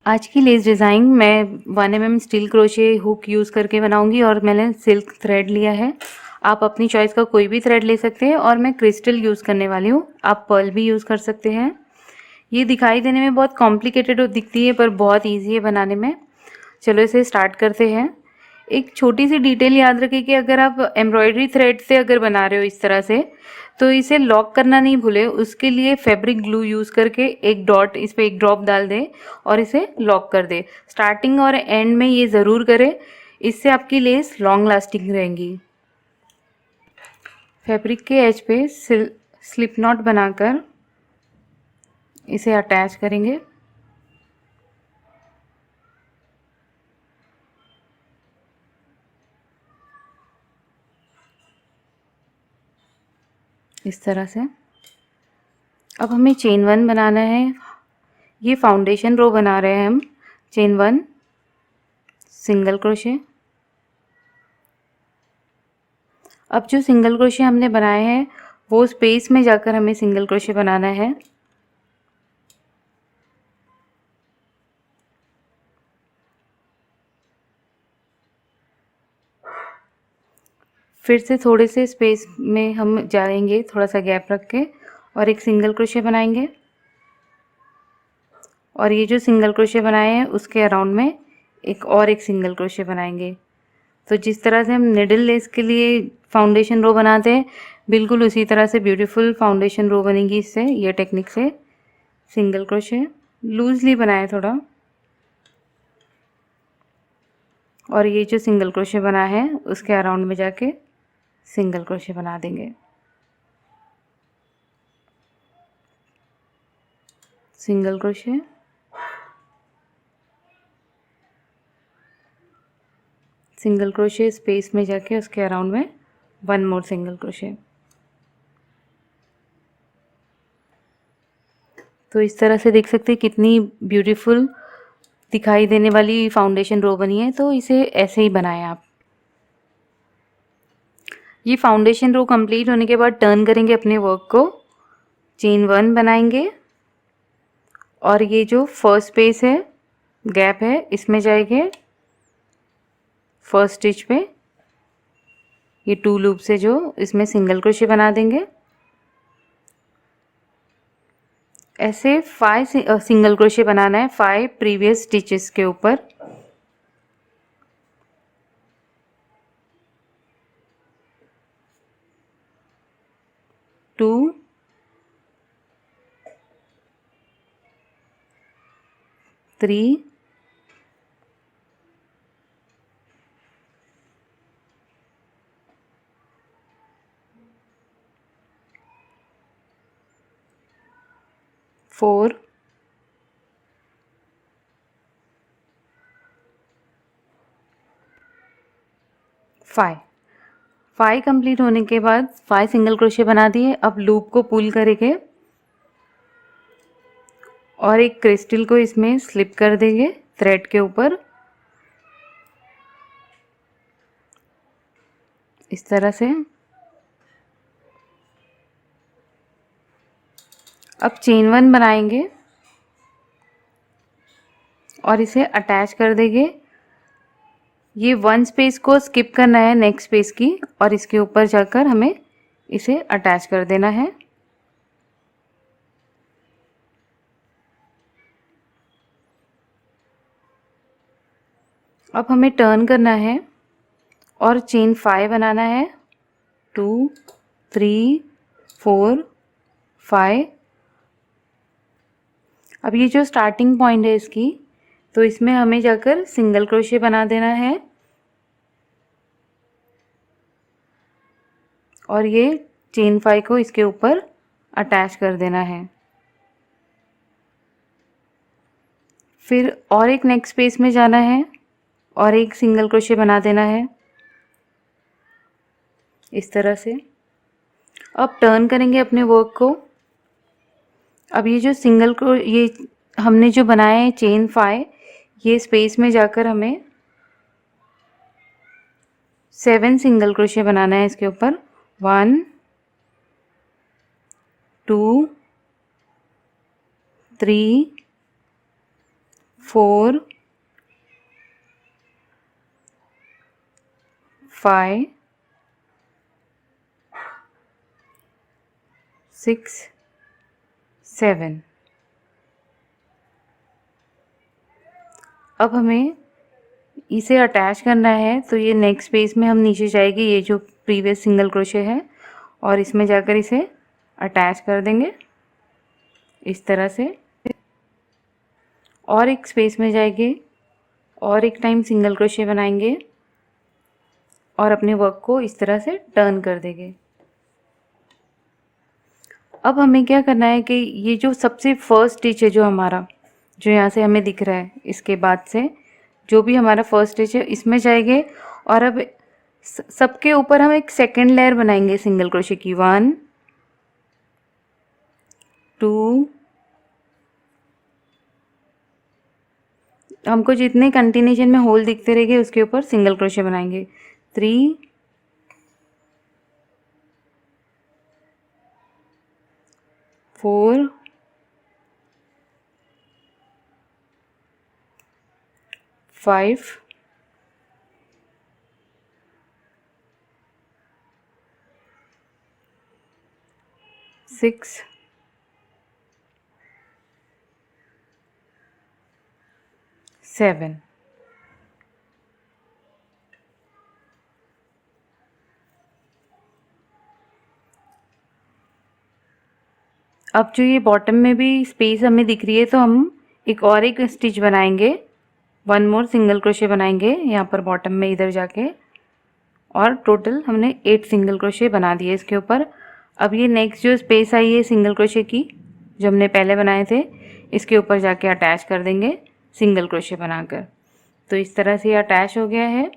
आज की less design मैं 1 mm steel crochet hook use करके बनाऊंगी और मैंने सिल्क थ्रेड लिया है। आप अपनी चॉइस का कोई भी थ्रेड ले सकते हैं और मैं क्रिस्टल यूज़ करने वाली हूँ। आप पर्ल भी यूज़ कर सकते हैं। ये दिखाई देने में बहुत कॉम्प्लिकेटेड दिखती है पर बहुत ईजी है बनाने में। चलो इसे स्टार्ट करते हैं। एक छोटी सी डिटेल याद रखें कि अगर आप एम्ब्रॉयडरी थ्रेड से अगर बना रहे हो इस तरह से, तो इसे लॉक करना नहीं भूले। उसके लिए फैब्रिक ग्लू यूज़ करके एक डॉट इस पे एक ड्रॉप डाल दें और इसे लॉक कर दें। स्टार्टिंग और एंड में ये ज़रूर करें, इससे आपकी लेस लॉन्ग लास्टिंग रहेंगी। फैब्रिक के एज पे स्लिप नॉट बनाकर इसे अटैच करेंगे। इस तरह से। अब हमें चेन 1 बनाना है। ये फाउंडेशन रो बना रहे हैं हम। Chain 1 single crochet. अब जो सिंगल क्रोशे हमने बनाए हैं वो स्पेस में जाकर हमें सिंगल क्रोशे बनाना है। फिर से थोड़े से स्पेस में हम जाएंगे, थोड़ा सा गैप रख के, और एक सिंगल क्रोशे बनाएंगे। और ये जो सिंगल क्रोशे बनाए हैं उसके अराउंड में एक सिंगल क्रोशे बनाएंगे। तो जिस तरह से हम निडल लेस के लिए फाउंडेशन रो बनाते हैं, बिल्कुल उसी तरह से ब्यूटीफुल फाउंडेशन रो बनेगी इससे, ये टेक्निक से। सिंगल क्रोशे लूजली बनाए थोड़ा, और ये जो सिंगल क्रोशे बना है उसके अराउंड में जाके सिंगल क्रोशे बना देंगे। Single crochet, single crochet, space में जाके उसके अराउंड में 1 मोर सिंगल क्रोशे। तो इस तरह से देख सकते हैं कितनी ब्यूटीफुल दिखाई देने वाली फाउंडेशन रो बनी है। तो इसे ऐसे ही बनाएं आप। ये फाउंडेशन रो कंप्लीट होने के बाद टर्न करेंगे अपने वर्क को। चेन 1 बनाएंगे और ये जो फर्स्ट स्पेस है, गैप है, इसमें जाएंगे फर्स्ट स्टिच पे। ये 2 लूप से जो इसमें सिंगल क्रोशे बना देंगे। ऐसे 5 सिंगल क्रोशे बनाना है 5 प्रीवियस स्टिचेस के ऊपर। टू, 3, 4, 5। 5 कंप्लीट होने के बाद 5 सिंगल क्रोशे बना दिए। अब लूप को पुल करेंगे और एक क्रिस्टल को इसमें स्लिप कर देंगे थ्रेड के ऊपर, इस तरह से। अब चेन 1 बनाएंगे और इसे अटैच कर देंगे। ये 1 स्पेस को स्किप करना है नेक्स्ट स्पेस की, और इसके ऊपर जाकर हमें इसे अटैच कर देना है। अब हमें टर्न करना है और चेन 5 बनाना है। 2, 3, 4, 5। अब ये जो स्टार्टिंग पॉइंट है इसकी, तो इसमें हमें जाकर सिंगल क्रोशे बना देना है और ये चेन 5 को इसके ऊपर अटैच कर देना है। फिर और एक नेक्स्ट स्पेस में जाना है और एक सिंगल क्रोशे बना देना है, इस तरह से। अब टर्न करेंगे अपने वर्क को। अब ये जो ये हमने जो बनाया है चेन 5, ये स्पेस में जाकर हमें 7 सिंगल क्रोशे बनाना है इसके ऊपर। 1, 2, 3, 4 5 6 7। अब हमें इसे अटैच करना है, तो ये नेक्स्ट पेज में हम नीचे जाएंगे, ये जो प्रीवियस सिंगल क्रोशे है, और इसमें जाकर इसे अटैच कर देंगे इस तरह से। और एक स्पेस में जाएंगे और एक टाइम सिंगल क्रोशे बनाएंगे और अपने वर्क को इस तरह से टर्न कर देंगे। अब हमें क्या करना है कि ये जो सबसे फर्स्ट स्टिच है जो हमारा, जो यहाँ से हमें दिख रहा है, इसके बाद से जो भी हमारा फर्स्ट स्टिच है इसमें जाएंगे और अब सबके ऊपर हम एक सेकेंड लेयर बनाएंगे सिंगल क्रोशे की। 1 2, हमको जितने कंटिन्यूशन में होल दिखते रहेंगे उसके ऊपर सिंगल क्रोशे बनाएंगे। 3 4 5 6 7। अब जो ये बॉटम में भी स्पेस हमें दिख रही है, तो हम एक स्टिच बनाएंगे, 1 मोर सिंगल क्रोशे बनाएंगे यहाँ पर बॉटम में इधर जाके, और टोटल हमने 8 सिंगल क्रोशे बना दिए इसके ऊपर। अब ये नेक्स्ट जो स्पेस आई है सिंगल क्रोशे की, जो हमने पहले बनाए थे, इसके ऊपर जाके अटैच कर देंगे सिंगल क्रोशे बनाकर। तो इस तरह से ये अटैच हो गया है।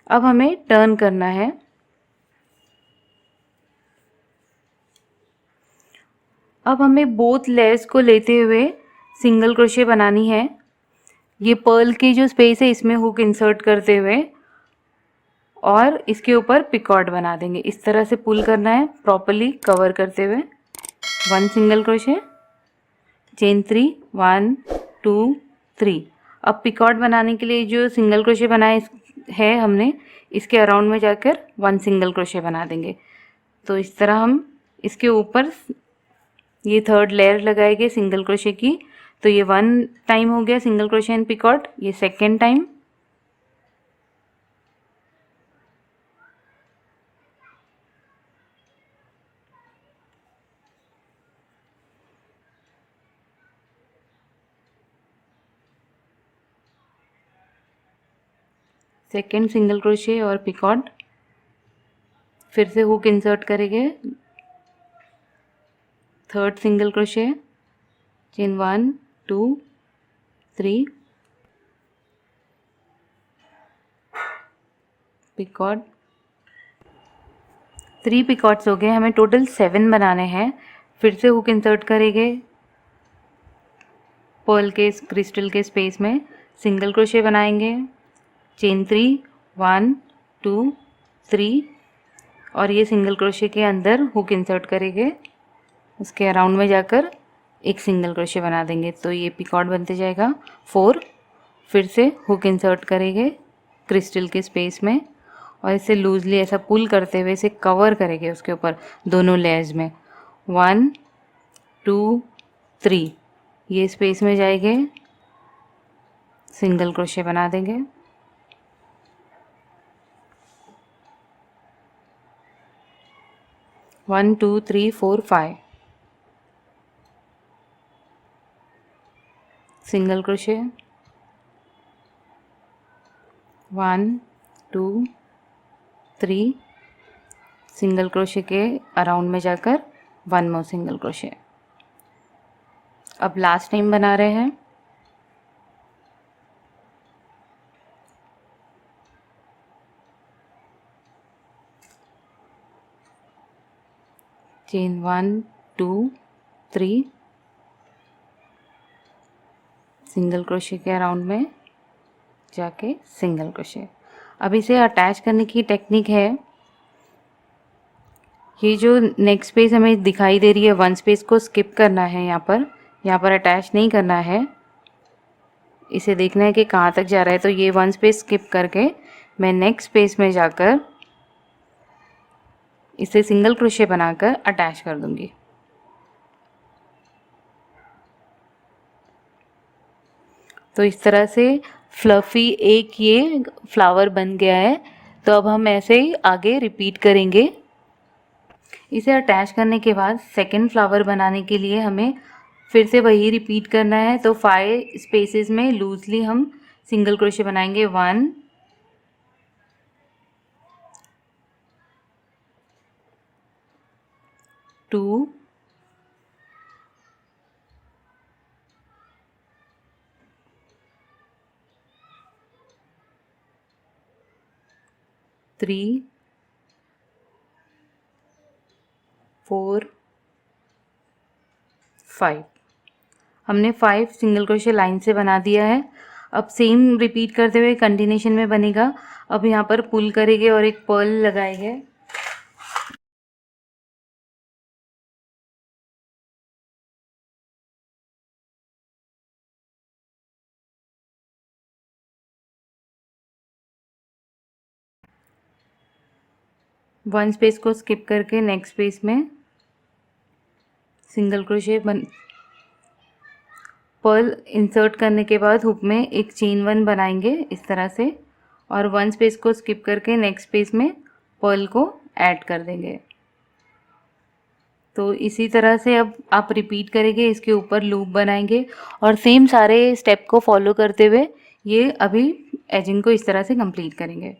अब हमें टर्न करना है। अब हमें बोथ लेयर्स को लेते हुए सिंगल क्रोशे बनानी है। ये पर्ल की जो स्पेस है इसमें हुक इंसर्ट करते हुए और इसके ऊपर पिकॉट बना देंगे। इस तरह से पुल करना है प्रॉपरली कवर करते हुए। 1 सिंगल क्रोशे, चेन 3, 1 2 3। अब पिकॉट बनाने के लिए जो सिंगल क्रोशे बनाए है हमने, इसके अराउंड में जाकर 1 सिंगल क्रोशे बना देंगे। तो इस तरह हम इसके ऊपर ये थर्ड लेयर लगाएंगे सिंगल क्रोशे की। तो ये 1 टाइम हो गया सिंगल क्रोशे एंड पिकॉट, ये second time, second single crochet और पिकॉट, फिर से हुक इंसर्ट करेंगे, third single crochet, chain 1 2 3, picot, 3 पिकॉट्स हो गए। हमें टोटल 7 बनाने हैं। फिर से हुक इंसर्ट करेंगे पर्ल के क्रिस्टल के स्पेस में, सिंगल क्रोशे बनाएंगे, चेन 3 1 2 3, और ये सिंगल क्रोशे के अंदर हुक इंसर्ट करेंगे, उसके अराउंड में जाकर एक सिंगल क्रोशे बना देंगे। तो ये पिकॉट बनते जाएगा 4। फिर से हुक इंसर्ट करेंगे क्रिस्टल के स्पेस में और इसे लूजली ऐसा पुल करते हुए इसे कवर करेंगे उसके ऊपर दोनों लेयर्स में। 1 2 3, ये स्पेस में जाएंगे, सिंगल क्रोशे बना देंगे, one two three four 5, single crochet, 1 2 3, single crochet के अराउंड में जाकर 1 मोर सिंगल क्रोशे। अब लास्ट टाइम बना रहे हैं, चेन 1 2 3, सिंगल क्रोशे के अराउंड में जाके सिंगल क्रोशे। अब इसे अटैच करने की टेक्निक है, ये जो नेक्स्ट स्पेस हमें दिखाई दे रही है 1 स्पेस को स्किप करना है, यहाँ पर अटैच नहीं करना है। इसे देखना है कि कहाँ तक जा रहा है, तो ये 1 स्पेस स्किप करके मैं नेक्स्ट स्पेस में जाकर इसे सिंगल क्रोशे बनाकर अटैच कर दूंगी। तो इस तरह से फ्लफी एक ये फ्लावर बन गया है। तो अब हम ऐसे ही आगे रिपीट करेंगे। इसे अटैच करने के बाद सेकंड फ्लावर बनाने के लिए हमें फिर से वही रिपीट करना है। तो 5 स्पेसेस में लूजली हम सिंगल क्रोशे बनाएंगे। 1 2 3 4 5। हमने 5 सिंगल क्रोशे लाइन से बना दिया है। अब सेम रिपीट करते हुए कंटिन्यूशन में बनेगा। अब यहाँ पर पुल करेंगे और एक पर्ल लगाएंगे। वन स्पेस को स्किप करके नेक्स्ट स्पेस में सिंगल क्रोशे पर्ल इंसर्ट करने के बाद हुक में एक चेन 1 बनाएंगे इस तरह से, और 1 स्पेस को स्किप करके नेक्स्ट स्पेस में पर्ल को ऐड कर देंगे। तो इसी तरह से अब आप रिपीट करेंगे, इसके ऊपर लूप बनाएंगे और सेम सारे स्टेप को फॉलो करते हुए ये अभी एजिंग को इस तरह से कंप्लीट करेंगे।